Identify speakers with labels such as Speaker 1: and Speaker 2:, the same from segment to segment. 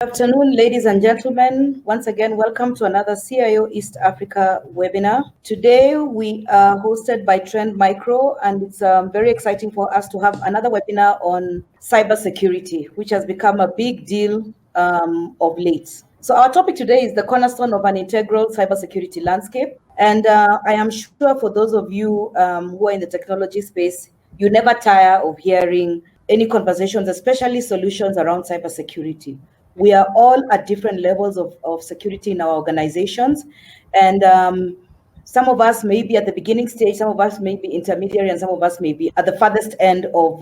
Speaker 1: Afternoon, ladies and gentlemen. Once again, welcome to another CIO East Africa webinar. Today, we are hosted by Trend Micro, and it's very exciting for us to have another webinar on cybersecurity, which has become a big deal of late. So our topic today is the cornerstone of an integral cybersecurity landscape. And I am sure for those of you who are in the technology space, you never tire of hearing any conversations, especially solutions around cybersecurity. We are all at different levels of security in our organizations. And some of us may be at the beginning stage, some of us may be intermediary, and some of us may be at the farthest end of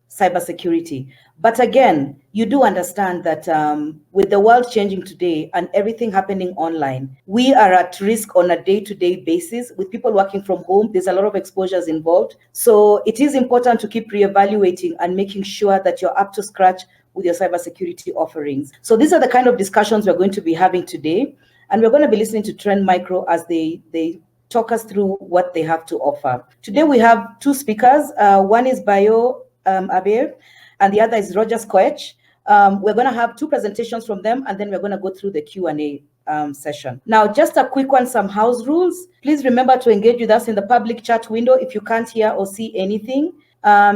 Speaker 1: cybersecurity. But again, you do understand that with the world changing today and everything happening online, we are at risk on a day-to-day basis. With people working from home, there's a lot of exposures involved. So it is important to keep reevaluating and making sure that you're up to scratch with your cybersecurity offerings. So these are the kind of discussions we're going to be having today. And we're going to be listening to Trend Micro as they talk us through what they have to offer. Today we have two speakers. One is Bayo Abir, and the other is Roger Skoech. We're going to have two presentations from them, and then we're going to go through the Q&A session. Now, just a quick one, some house rules. Please remember to engage with us in the public chat window if you can't hear or see anything.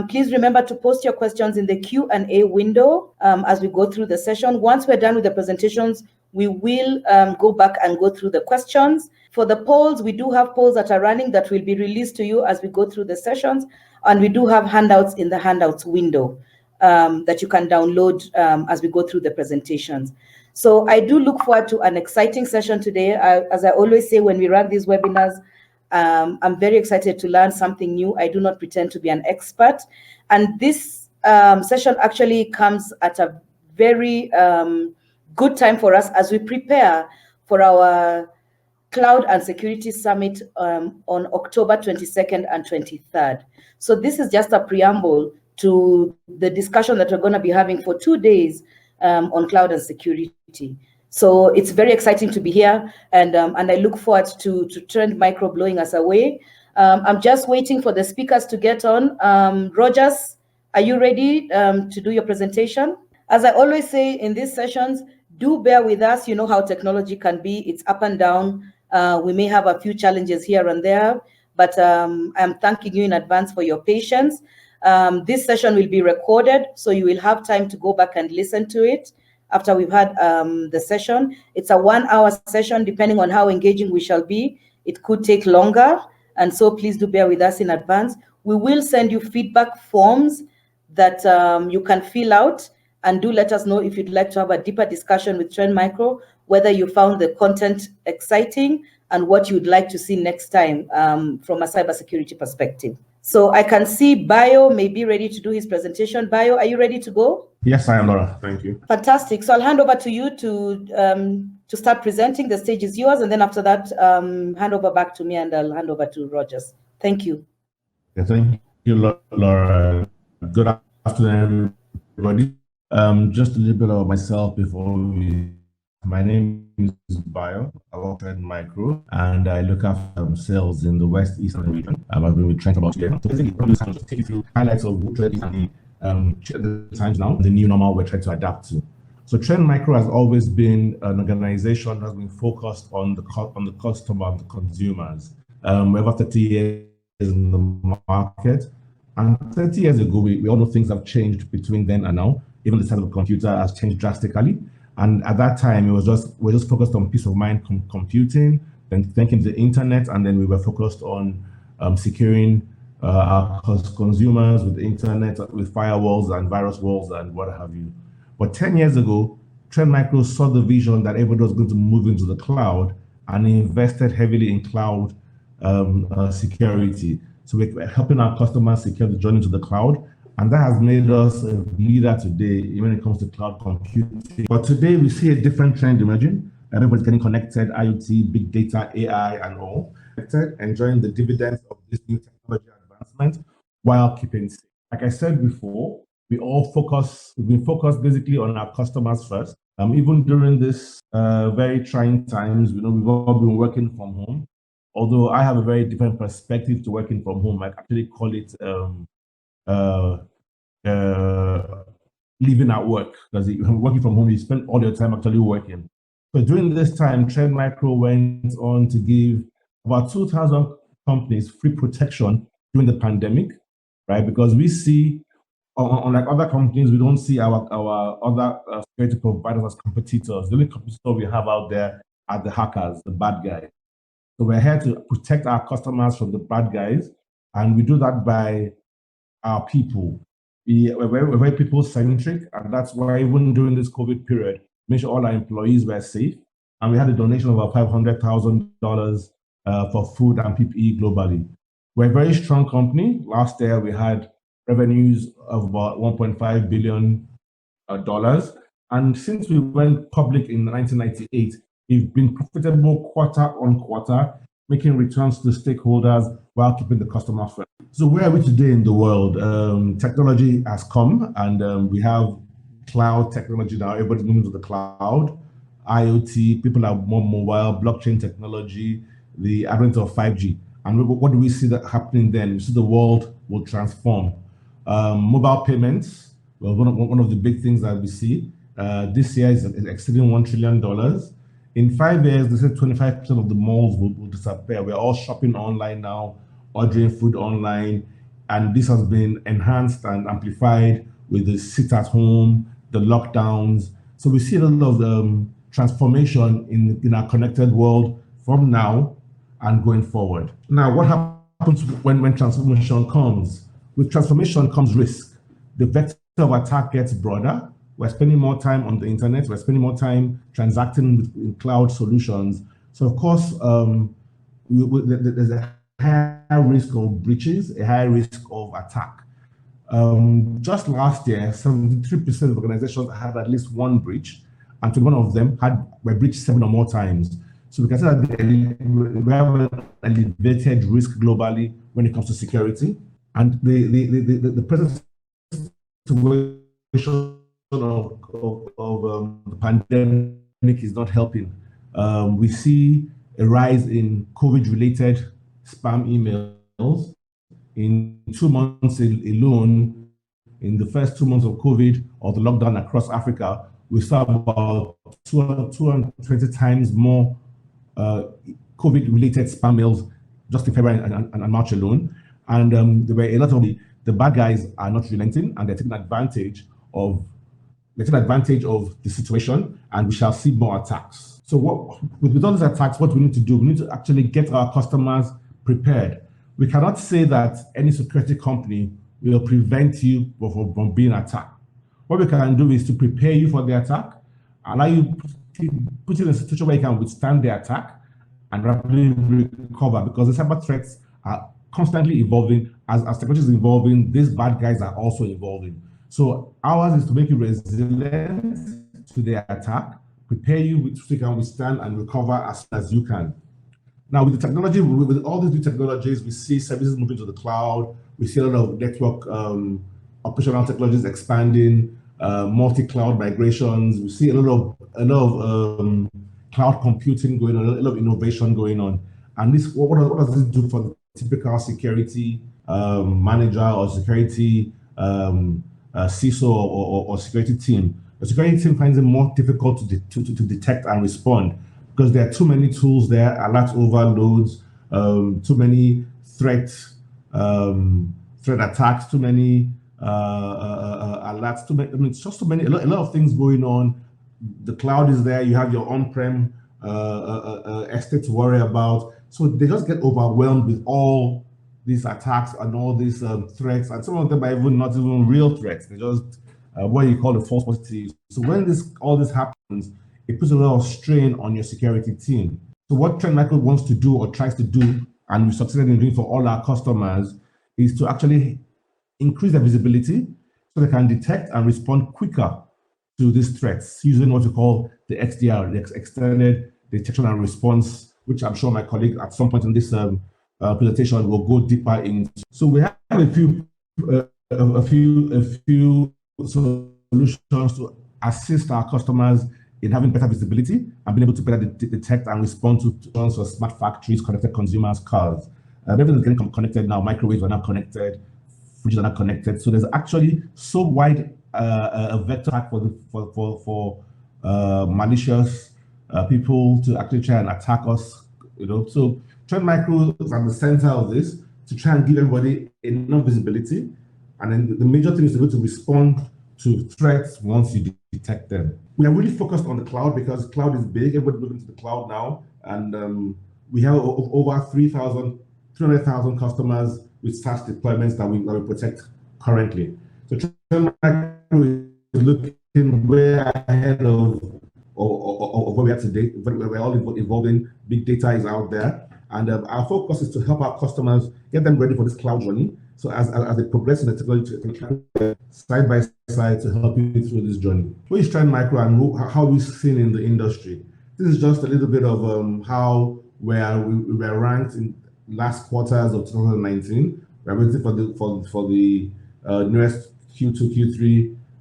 Speaker 1: Please remember to post your questions in the Q&A window as we go through the session. Once we're done with the presentations, we will go back and go through the questions. For the polls, we do have polls that are running that will be released to you as we go through the sessions. And we do have handouts in the handouts window that you can download as we go through the presentations. So I do look forward to an exciting session today. As I always say when we run these webinars, I'm very excited to learn something new. I do not pretend to be an expert. And this session actually comes at a very good time for us as we prepare for our Cloud and Security Summit on October 22nd and 23rd. So this is just a preamble to the discussion that we're going to be having for 2 days on cloud and security. So it's very exciting to be here, and I look forward to Trend Micro blowing us away. I'm just waiting for the speakers to get on. Rogers, are you ready to do your presentation? As I always say in these sessions, do bear with us. You know how technology can be. It's up and down. We may have a few challenges here and there, but I'm thanking you in advance for your patience. This session will be recorded, so you will have time to go back and listen to it after we've had the session. It's a 1-hour session. Depending on how engaging we shall be, it could take longer, and so please do bear with us in advance. We will send you feedback forms that you can fill out, and do let us know if you'd like to have a deeper discussion with Trend Micro, whether you found the content exciting and what you'd like to see next time from a cybersecurity perspective. So I can see Bayo may be ready to do his presentation. Bayo, are you ready to go?
Speaker 2: Yes, I am, Laura. Thank you.
Speaker 1: Fantastic. So I'll hand over to you to start presenting. The stage is yours. And then after that, hand over back to me, and I'll hand over to Rogers. Thank you.
Speaker 2: Yeah, thank you, Laura. Good afternoon, everybody. Just a little bit about myself before we... My name is Bayo. I work at Micro, and I look after sales in the West Eastern region. I've been with Trent about a year. So basically, I'm going to take you through highlights of what Trent is and the times now, the new normal we're trying to adapt to. So Trend Micro has always been an organization that has been focused on the customer and the consumers. We're over 30 years in the market, and 30 years ago, we all know things have changed between then and now. Even the size of the computer has changed drastically. And at that time, we're just focused on peace of mind computing, then thinking the internet, and then we were focused on securing our consumers with the internet, with firewalls and virus walls and what have you. But 10 years ago, Trend Micro saw the vision that everybody was going to move into the cloud, and invested heavily in cloud security. So we're helping our customers secure the journey to the cloud. And that has made us a leader today when it comes to cloud computing. But today we see a different trend emerging. Everybody's getting connected, IoT, big data, AI, and all. Enjoying the dividends of this new technology advancement while keeping safe. Like I said before, we've been focused basically on our customers first. Even during this very trying times, we've all been working from home. Although I have a very different perspective to working from home. I actually call it living at work, because working from home, you spend all your time actually working. So during this time, Trend Micro went on to give about 2,000 companies free protection during the pandemic, right? Because we see, unlike other companies, we don't see our other security providers as competitors. The only competitors we have out there are the hackers, the bad guys. So we're here to protect our customers from the bad guys, and we do that by our people. We're very people centric, and that's why even during this COVID period, make sure all our employees were safe. And we had a donation of about $500,000 for food and PPE globally. We're a very strong company. Last year, we had revenues of about $1.5 billion. And since we went public in 1998, we've been profitable quarter on quarter, making returns to stakeholders while keeping the customer first. So where are we today in the world? Technology has come, and we have cloud technology now. Everybody's moving to the cloud. IoT, people are more mobile, blockchain technology, the advent of 5G. And what do we see that happening then? We see the world will transform. Mobile payments, well, one of the big things that we see this year is exceeding $1 trillion. In 5 years, they said 25% of the malls will disappear. We're all shopping online now, ordering food online, and this has been enhanced and amplified with the sit at home, the lockdowns. So we see a lot of transformation in our connected world from now and going forward. Now, what happens when transformation comes? With transformation comes risk. The vector of attack gets broader. We're spending more time on the internet. We're spending more time transacting in cloud solutions. So, of course, there's a higher risk of breaches, a higher risk of attack. Just last year, 73% of organizations had at least one breach, and 21 of them were breached 7 or more times. So we can say that we have an elevated risk globally when it comes to security. And the present situation of the pandemic is not helping. We see a rise in COVID-related spam emails. In 2 months alone, in the first 2 months of COVID or the lockdown across Africa, we saw about 220 times more COVID-related spam mails just in February and March alone. And there were a lot of the bad guys are not relenting, and they're taking advantage of the situation, and we shall see more attacks. So with all these attacks, what we need to do, we need to actually get our customers prepared. We cannot say that any security company will prevent you from being attacked. What we can do is to prepare you for the attack, allow you put you in a situation where you can withstand the attack and rapidly recover, because the cyber threats are constantly evolving. As technology is evolving, these bad guys are also evolving. So ours is to make you resilient to the attack, prepare you so you can withstand and recover as soon as you can. Now, with the technology, with all these new technologies, we see services moving to the cloud. We see a lot of network operational technologies expanding, multi-cloud migrations. We see a lot of cloud computing going on, a lot of innovation going on. And this, what does this do for the typical security manager or security CISO or security team? The security team finds it more difficult to detect and respond, because there are too many tools there, alert overloads, too many threat attacks, too many alerts, it's just too many, a lot of things going on. The cloud is there, you have your on-prem estate to worry about. So they just get overwhelmed with all these attacks and all these threats, and some of them are even not even real threats. They're just what you call the false positives. So when all this happens, it puts a lot of strain on your security team. So what Trend Micro wants to do or tries to do, and we succeeded in doing for all our customers, is to actually increase their visibility so they can detect and respond quicker to these threats using what we call the XDR, the Extended Detection and Response, which I'm sure my colleague at some point in this presentation will go deeper into. So we have a few solutions to assist our customers in having better visibility and being able to better detect and respond to smart factories, connected consumers, cars. Everything is getting connected now. Microwaves are now connected, fridges are now connected. So there's actually so wide a vector attack for malicious people to actually try and attack us. So Trend Micro is at the center of this to try and give everybody enough visibility, and then the major thing is to be able to respond to threats once you detect them. We are really focused on the cloud because cloud is big. Everybody's moving to the cloud now, and we have over 300,000 customers with SaaS deployments that we protect currently. So Trend Micro is looking way ahead of where we are today. We're all evolving. Big data is out there, and our focus is to help our customers get them ready for this cloud journey. So as they progress in the technology side by side to help you through this journey. What is Trend Micro and how we've seen in the industry? This is just a little bit of how we were ranked in last quarters of 2019. We're waiting for the newest Q2,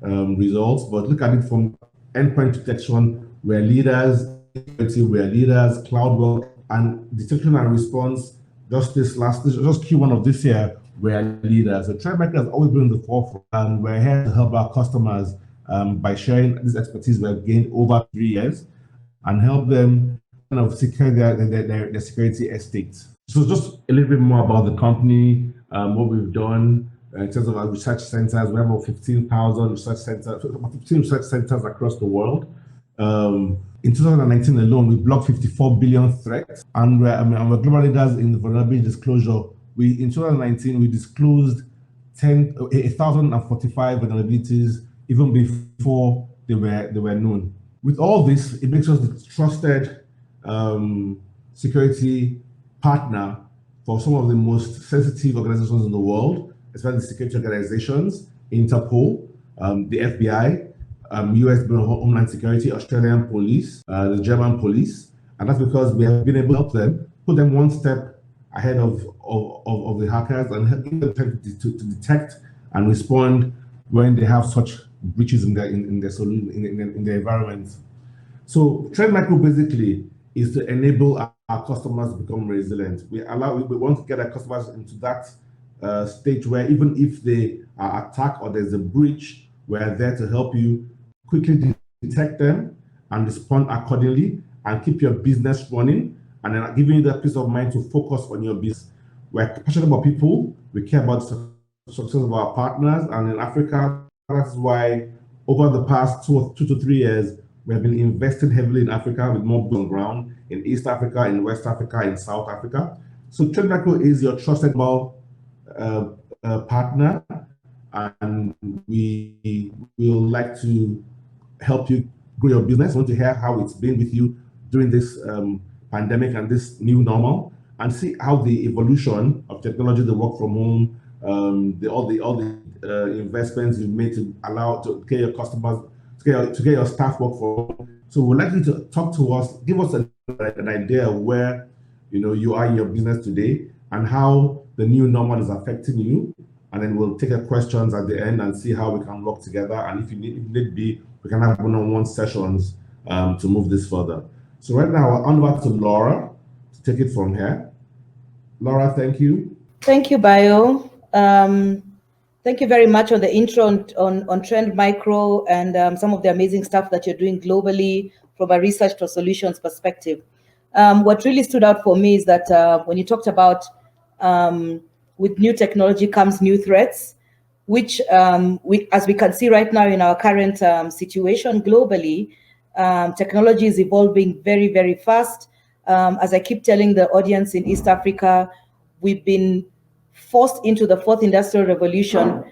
Speaker 2: Q3 results, but look at it from endpoint detection. We're leaders, we're leaders, cloud work, and detection and response. Just Q1 of this year, we're leaders. So Trend Micro has always been in the forefront, and we're here to help our customers by sharing this expertise we've gained over 3 years and help them kind of secure their security estate. So just a little bit more about the company, what we've done in terms of our research centers. We have about 15,000 research centers, 15 research centers across the world. In 2019 alone, we blocked 54 billion threats, and we're global leaders in vulnerability disclosure. In 2019, we disclosed 1,045 vulnerabilities even before they were known. With all this, it makes us the trusted security partner for some of the most sensitive organizations in the world, especially security organizations, Interpol, the FBI, US Bureau of Homeland Security, Australian police, the German police, and that's because we have been able to help them, put them one step ahead of the hackers and help them to detect and respond when they have such breaches in their environment. So Trend Micro basically is to enable our customers to become resilient. We want to get our customers into that stage where even if they are attacked or there's a breach, we're there to help you quickly detect them and respond accordingly and keep your business running, and then giving you that peace of mind to focus on your business. We're passionate about people. We care about the success of our partners, and in Africa, that's why over the past 2 to 3 years, we have been investing heavily in Africa with more boots on ground in East Africa, in West Africa, in South Africa. So Trend Micro is your trusted partner, and we will like to help you grow your business. We want to hear how it's been with you during this pandemic and this new normal, and see how the evolution of technology, the work from home, all the investments you've made to allow to get your customers, to get your staff work from. So we'd like you to talk to us, give us an idea of where you are in your business today and how the new normal is affecting you, and then we'll take your questions at the end and see how we can work together. And if need be, we can have one-on-one sessions to move this further. So right now, I'll hand over to Laura to take it from here. Laura, thank you.
Speaker 1: Thank you, Bayo. Thank you very much on the intro on Trend Micro and some of the amazing stuff that you're doing globally from a research to solutions perspective. What really stood out for me is that when you talked about with new technology comes new threats, which as we can see right now in our current situation globally, technology is evolving very, very fast. As I keep telling the audience in East Africa, we've been forced into the fourth industrial revolution,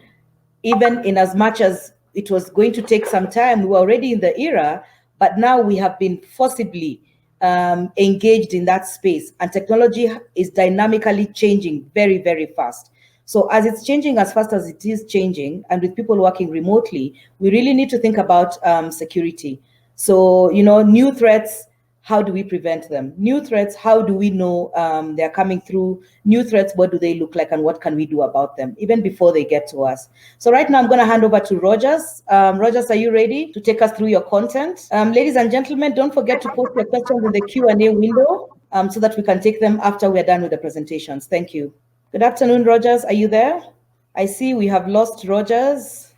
Speaker 1: even in as much as it was going to take some time. We were already in the era, but now we have been forcibly engaged in that space, and technology is dynamically changing very, very fast. So as it's changing as fast as it is changing, and with people working remotely, we really need to think about security. So, new threats, how do we prevent them? New threats, how do we know they're coming through? New threats, what do they look like and what can we do about them, even before they get to us? So right now I'm gonna hand over to Rogers. Rogers, are you ready to take us through your content? Ladies and gentlemen, don't forget to post your questions in the Q&A window so that we can take them after we're done with the presentations. Thank you. Good afternoon, Rogers, are you there? I see we have lost Rogers.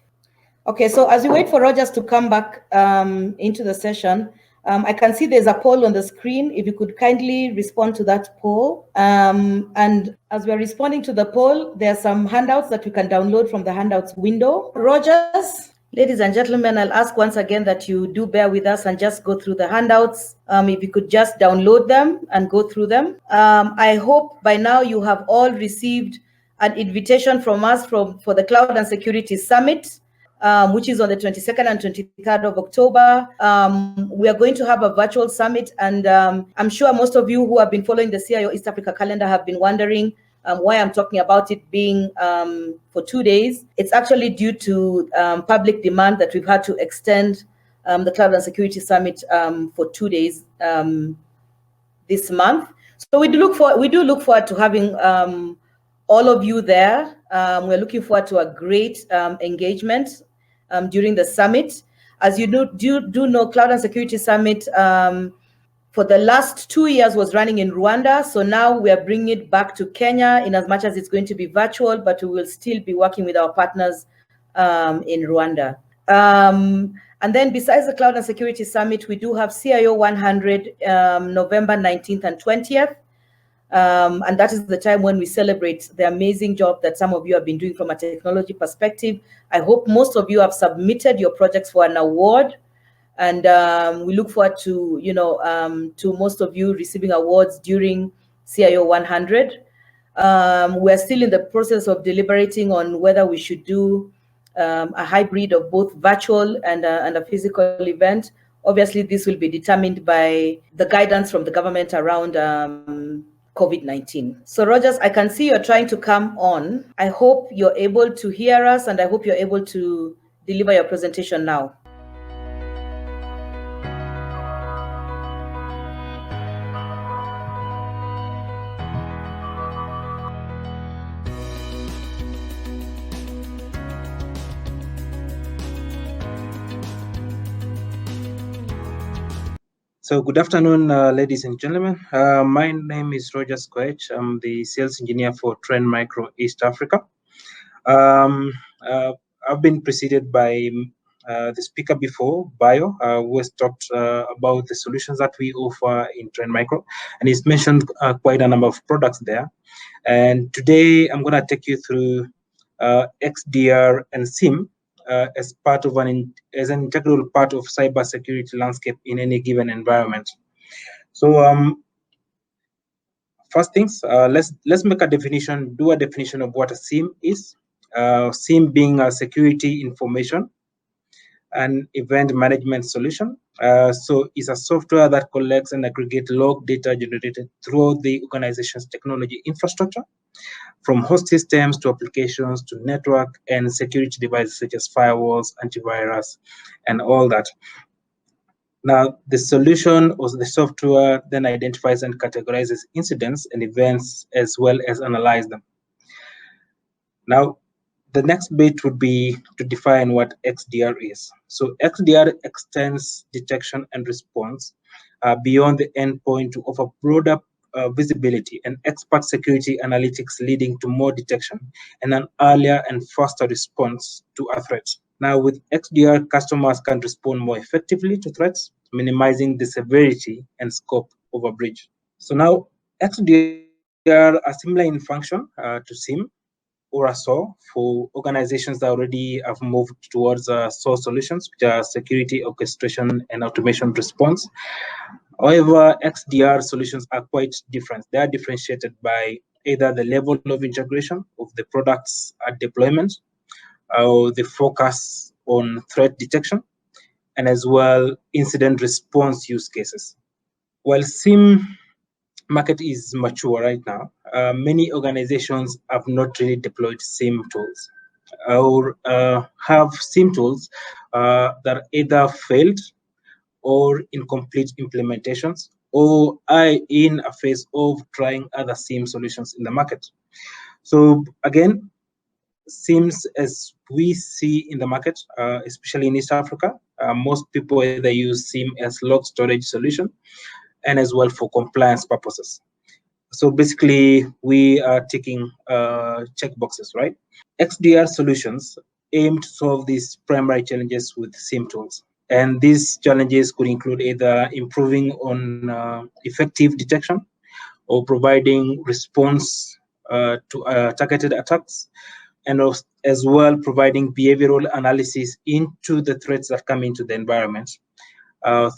Speaker 1: Okay, so as we wait for Rogers to come back into the session, I can see there's a poll on the screen. If you could kindly respond to that poll. And as we're responding to the poll, there are some handouts that you can download from the handouts window. Rogers, ladies and gentlemen, I'll ask once again that you do bear with us and just go through the handouts. If you could just download them and go through them. I hope by now you have all received an invitation from us for the Cloud and Security Summit, which is on the 22nd and 23rd of October. We are going to have a virtual summit, and I'm sure most of you who have been following the CIO East Africa calendar have been wondering why I'm talking about it being for 2 days. It's actually due to public demand that we've had to extend the Cloud and Security Summit for 2 days this month. So we do look forward to having all of you there. We're looking forward to a great engagement during the summit. As you do know, Cloud and Security Summit for the last 2 years was running in Rwanda. So now we are bringing it back to Kenya, in as much as it's going to be virtual, but we will still be working with our partners in Rwanda. And then besides the Cloud and Security Summit, we do have CIO 100 November 19th and 20th. And that is the time when we celebrate the amazing job that some of you have been doing from a technology perspective. I hope most of you have submitted your projects for an award. And we look forward to, to most of you receiving awards during CIO 100. We're still in the process of deliberating on whether we should do a hybrid of both virtual and a physical event. Obviously, this will be determined by the guidance from the government around COVID-19. So Rogers, I can see you're trying to come on. I hope you're able to hear us, and I hope you're able to deliver your presentation now.
Speaker 3: So good afternoon, ladies and gentlemen. My name is Roger Squech. I'm the sales engineer for Trend Micro East Africa. I've been preceded by the speaker before, Bio, who has talked about the solutions that we offer in Trend Micro, and he's mentioned quite a number of products there. And today I'm going to take you through XDR and SIEM, as an integral part of cybersecurity landscape in any given environment. So first things, let's make a definition, do a definition of what a SIEM is. SIEM being a security information and event management solution. So it's a software that collects and aggregates log data generated through the organization's technology infrastructure, from host systems to applications to network and security devices such as firewalls, antivirus, and all that. Now, the solution or the software then identifies and categorizes incidents and events as well as analyze them. Now, the next bit would be to define what XDR is. So XDR extends detection and response beyond the endpoint to offer broader visibility and expert security analytics, leading to more detection and an earlier and faster response to a threat. Now, with XDR, customers can respond more effectively to threats, minimizing the severity and scope of a breach. So now, XDR are similar in function to SIEM or a SOAR for organizations that already have moved towards SOAR solutions, which are security orchestration and automation response. However, XDR solutions are quite different. They are differentiated by either the level of integration of the products at deployment, or the focus on threat detection, and as well incident response use cases. While SIEM market is mature right now, many organizations have not really deployed SIEM tools or have SIEM tools that either failed or incomplete implementations, or are in a phase of trying other SIEM solutions in the market. So again, SIEMs as we see in the market, especially in East Africa, most people either use SIEM as log storage solution and as well for compliance purposes. So basically, we are taking checkboxes, right? XDR solutions aim to solve these primary challenges with SIEM tools. And these challenges could include either improving on effective detection or providing response to targeted attacks, and as well providing behavioral analysis into the threats that come into the environment,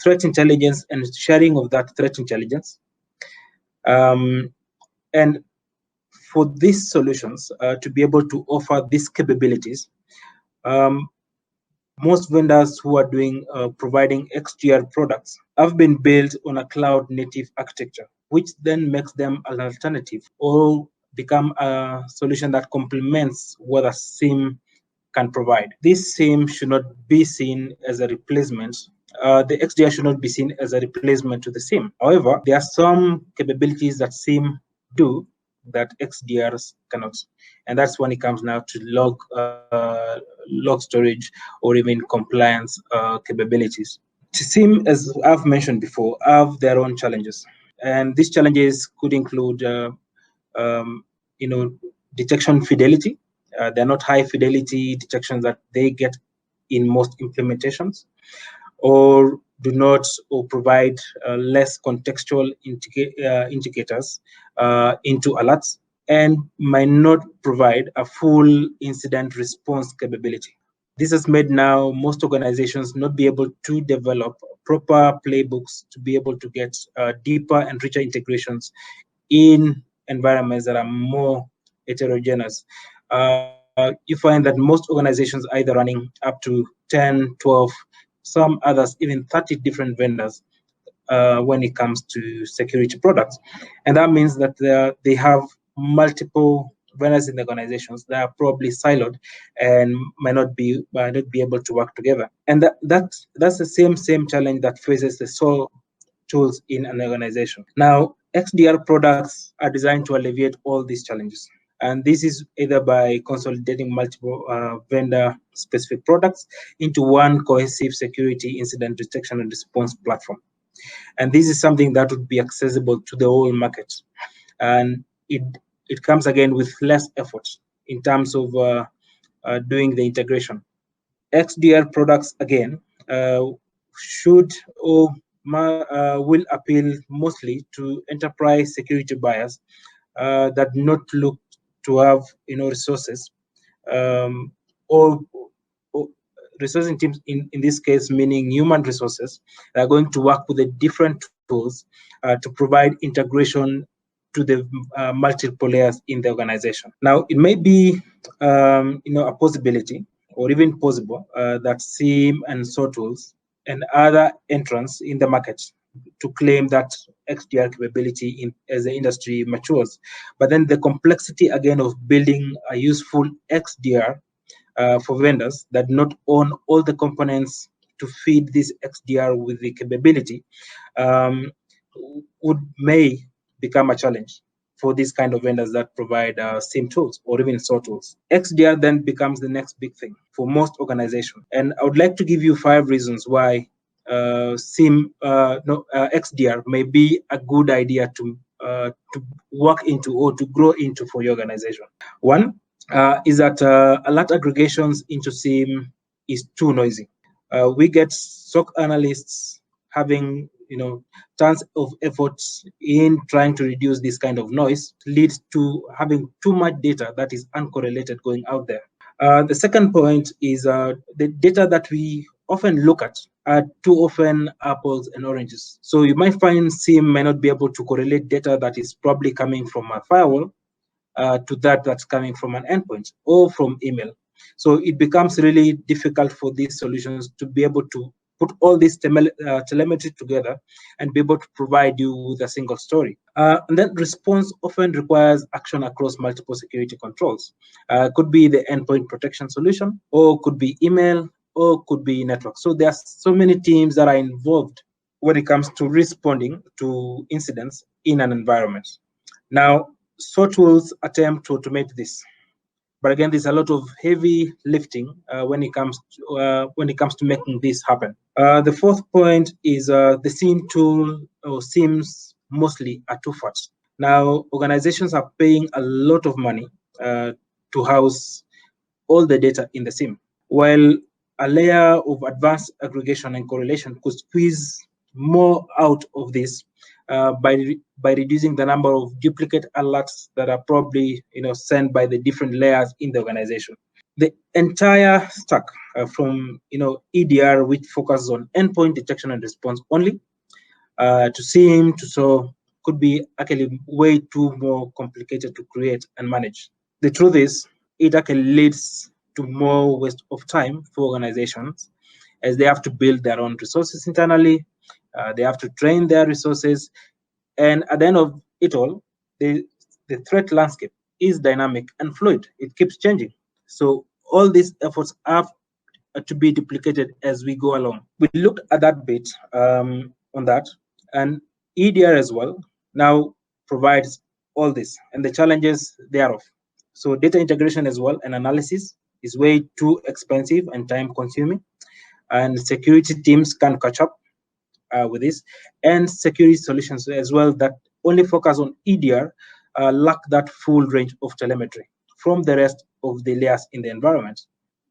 Speaker 3: threat intelligence and sharing of that threat intelligence. And for these solutions to be able to offer these capabilities, most vendors who are doing providing XDR products have been built on a cloud native architecture, which then makes them an alternative or become a solution that complements what a SIEM can provide. This SIEM should not be seen as a replacement. The XDR should not be seen as a replacement to the SIEM. However, there are some capabilities that SIEM do that XDRs cannot, and that's when it comes now to log storage or even compliance capabilities. SIEM, as I've mentioned before, have their own challenges, and these challenges could include, detection fidelity. They're not high fidelity detections that they get in most implementations, or do not or provide less contextual indicators into alerts, and might not provide a full incident response capability. This has made now most organizations not be able to develop proper playbooks to be able to get deeper and richer integrations in environments that are more heterogeneous. You find that most organizations are either running up to 10, 12, some others even 30 different vendors when it comes to security products. And that means that they have multiple vendors in the organizations that are probably siloed and might not be able to work together. And that's the same challenge that faces the SOAR tools in an organization. Now, XDR products are designed to alleviate all these challenges. And this is either by consolidating multiple vendor-specific products into one cohesive security incident detection and response platform. And this is something that would be accessible to the whole market. And it comes again with less effort in terms of doing the integration. XDR products, again, should or will appeal mostly to enterprise security buyers that not look to have resources or resourcing teams in this case, meaning human resources, that are going to work with the different tools to provide integration to the multiple layers in the organization. Now, it may be a possibility or even possible that SIEM and SOAR tools and other entrants in the market to claim that XDR capability as the industry matures. But then the complexity again of building a useful XDR for vendors that not own all the components to feed this XDR with the capability may become a challenge for these kind of vendors that provide SIEM tools or even SOAR tools. XDR then becomes the next big thing for most organizations. And I would like to give you 5 reasons why XDR may be a good idea to work into or to grow into for your organization. One is that alert aggregations into SIEM is too noisy. We get SOC analysts having tons of efforts in trying to reduce this kind of noise, leads to having too much data that is uncorrelated going out there. The second point is the data that we often look at are too often apples and oranges. So you might find SIEM may not be able to correlate data that is probably coming from a firewall to that's coming from an endpoint or from email. So it becomes really difficult for these solutions to be able to put all this telemetry together and be able to provide you with a single story. And then response often requires action across multiple security controls. Could be the endpoint protection solution, or could be email, or could be network. So there are so many teams that are involved when it comes to responding to incidents in an environment. Now, SOAR tools attempt to automate this. But again, there's a lot of heavy lifting when it comes to making this happen. The fourth point is the SIEM tool or SIEMs mostly are too fast. Now, organizations are paying a lot of money to house all the data in the SIEM. while a layer of advanced aggregation and correlation could squeeze more out of this by reducing the number of duplicate alerts that are probably sent by the different layers in the organization. The entire stack from EDR, which focuses on endpoint detection and response only, to SIEM to SOAR, could be actually way too more complicated to create and manage. The truth is, it actually leads to more waste of time for organizations, as they have to build their own resources internally, they have to train their resources, and at the end of it all, the threat landscape is dynamic and fluid. It keeps changing. So all these efforts have to be duplicated as we go along. We looked at that bit on that, and EDR as well now provides all this and the challenges thereof. So data integration as well and analysis is way too expensive and time consuming, and security teams can catch up with this, and security solutions as well that only focus on EDR lack that full range of telemetry from the rest of the layers in the environment.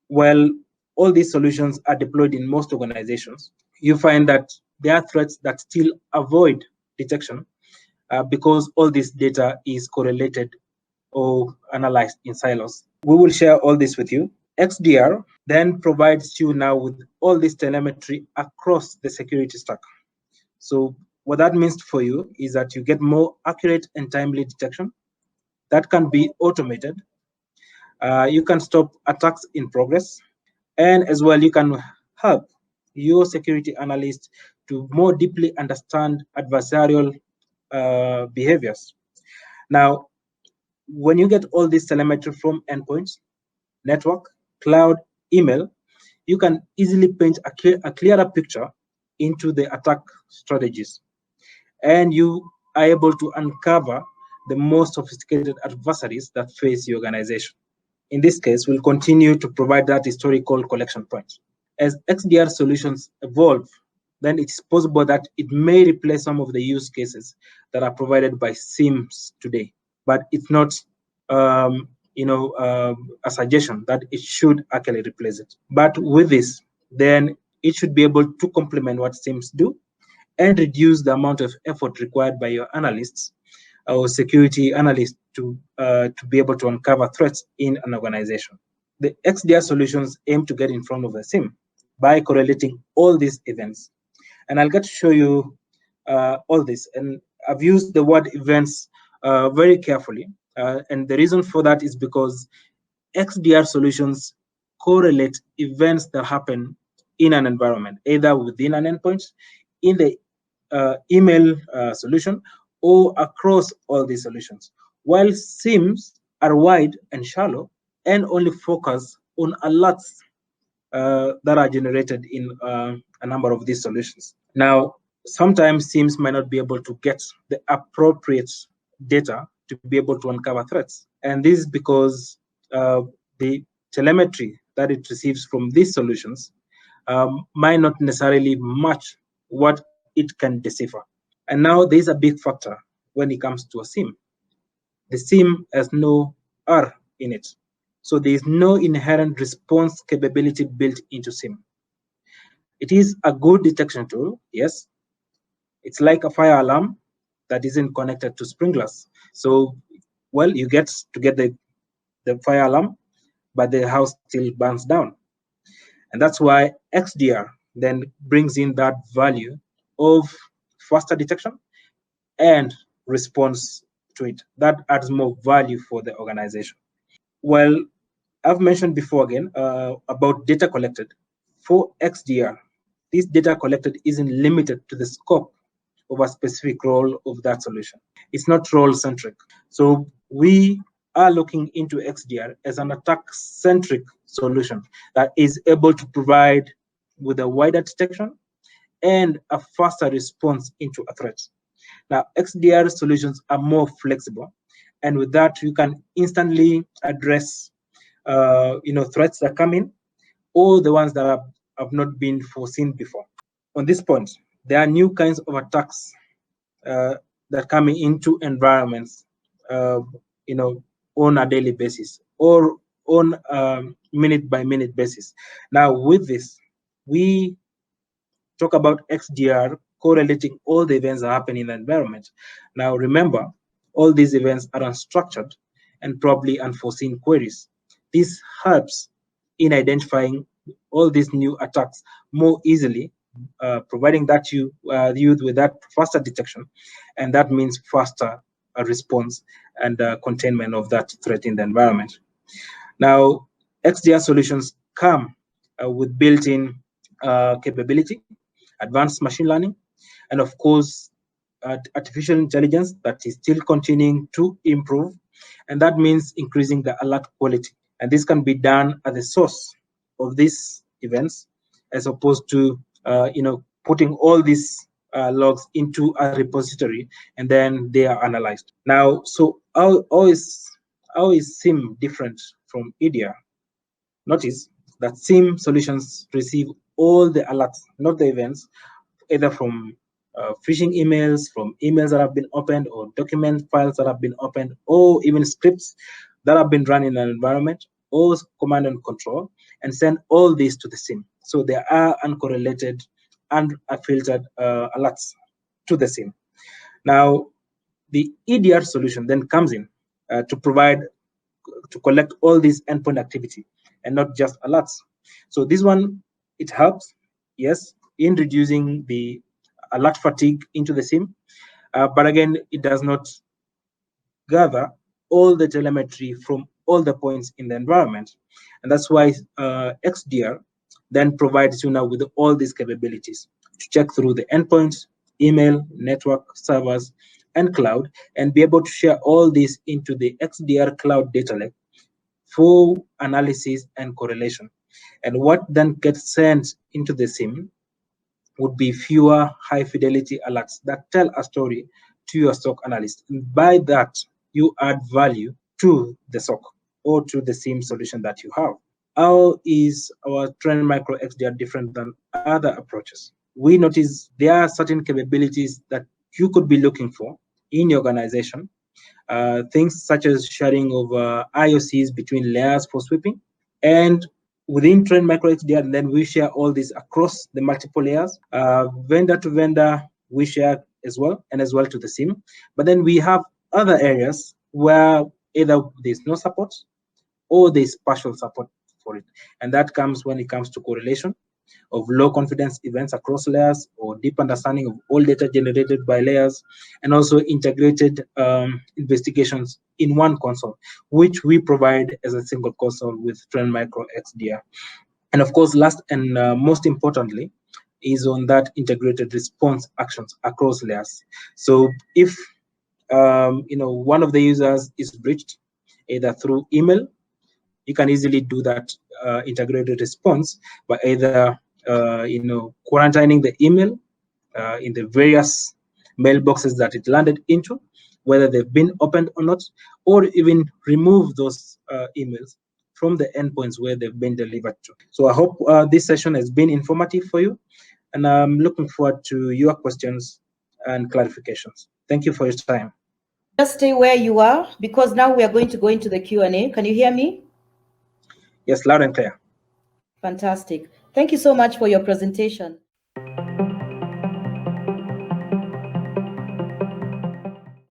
Speaker 3: Well, all these solutions are deployed in most organizations, you find that there are threats that still avoid detection because all this data is correlated or analyzed in silos. We will share all this with you. XDR then provides you now with all this telemetry across the security stack. So what that means for you is that you get more accurate and timely detection that can be automated. You can stop attacks in progress, and as well, you can help your security analyst to more deeply understand adversarial behaviors. Now, when you get all this telemetry from endpoints, network, cloud, email, you can easily paint a clearer picture into the attack strategies. And you are able to uncover the most sophisticated adversaries that face your organization. In this case, we'll continue to provide that historical collection point. As XDR solutions evolve, then it's possible that it may replace some of the use cases that are provided by SIEMs today, but it's not a suggestion that it should actually replace it. But with this, then it should be able to complement what SIEMs do and reduce the amount of effort required by your analysts or security analysts to be able to uncover threats in an organization. The XDR solutions aim to get in front of the SIEM by correlating all these events. And I'll get to show you all this. And I've used the word events very carefully. And the reason for that is because XDR solutions correlate events that happen in an environment, either within an endpoint, in the email solution, or across all these solutions. While SIEMs are wide and shallow and only focus on alerts that are generated in a number of these solutions. Now, sometimes SIEMs might not be able to get the appropriate data to be able to uncover threats. And this is because the telemetry that it receives from these solutions might not necessarily match what it can decipher. And now there's a big factor when it comes to a SIEM. The SIEM has no R in it. So there is no inherent response capability built into SIEM. It is a good detection tool, yes. It's like a fire alarm that isn't connected to sprinklers. So, well, you get to get the fire alarm, but the house still burns down. And that's why XDR then brings in that value of faster detection and response to it. That adds more value for the organization. Well, I've mentioned before again about data collected. For XDR, this data collected isn't limited to the scope of a specific role of that solution. It's not role-centric. So we are looking into XDR as an attack-centric solution that is able to provide with a wider detection and a faster response into a threat. Now, XDR solutions are more flexible, and with that, you can instantly address threats that come in, or the ones that have not been foreseen before. On this point, there are new kinds of attacks that come into environments, on a daily basis, or on minute by minute basis. Now with this, we talk about XDR correlating all the events that happen in the environment. Now remember, all these events are unstructured and probably unforeseen queries. This helps in identifying all these new attacks more easily, providing that you use with that faster detection, and that means faster response and containment of that threat in the environment. Now, XDR solutions come with built-in capability, advanced machine learning, and of course, artificial intelligence that is still continuing to improve. And that means increasing the alert quality. And this can be done at the source of these events, as opposed to putting all these logs into a repository and then they are analyzed. Now, so how is SIEM different from EDR? Notice that SIEM solutions receive all the alerts, not the events, either from phishing emails, from emails that have been opened, or document files that have been opened, or even scripts that have been run in an environment, or command and control, and send all these to the SIEM. So there are uncorrelated and unfiltered alerts to the SIEM. Now, the EDR solution then comes in to collect all this endpoint activity and not just alerts. So this one, it helps, yes, in reducing the alert fatigue into the SIEM, but again, it does not gather all the telemetry from all the points in the environment. And that's why XDR then provides you now with all these capabilities to check through the endpoints, email, network, servers, and cloud, and be able to share all this into the XDR cloud data lake for analysis and correlation. And what then gets sent into the SIEM would be fewer high fidelity alerts that tell a story to your SOC analyst. And by that, you add value to the SOC or to the SIEM solution that you have. How is our Trend Micro XDR different than other approaches? We notice there are certain capabilities that you could be looking for in your organization. Things such as sharing of IOCs between layers for sweeping, and within Trend Micro XDR, then we share all this across the multiple layers. Vendor to vendor, we share as well, and as well to the SIEM. But then we have other areas where either there's no support or there's partial support for it. And that comes when it comes to correlation of low confidence events across layers, or deep understanding of all data generated by layers, and also integrated investigations in one console, which we provide as a single console with Trend Micro XDR. And of course, last and most importantly, is on that integrated response actions across layers. So if one of the users is breached, either through email, you can easily do that integrated response by either quarantining the email in the various mailboxes that it landed into, whether they've been opened or not, or even remove those emails from the endpoints where they've been delivered to. So I hope this session has been informative for you, and I'm looking forward to your questions and clarifications. Thank you for your time.
Speaker 1: Just stay where you are, because now we are going to go into the Q&A. Can you hear me?
Speaker 3: Yes, loud and clear.
Speaker 1: Fantastic. Thank you so much for your presentation.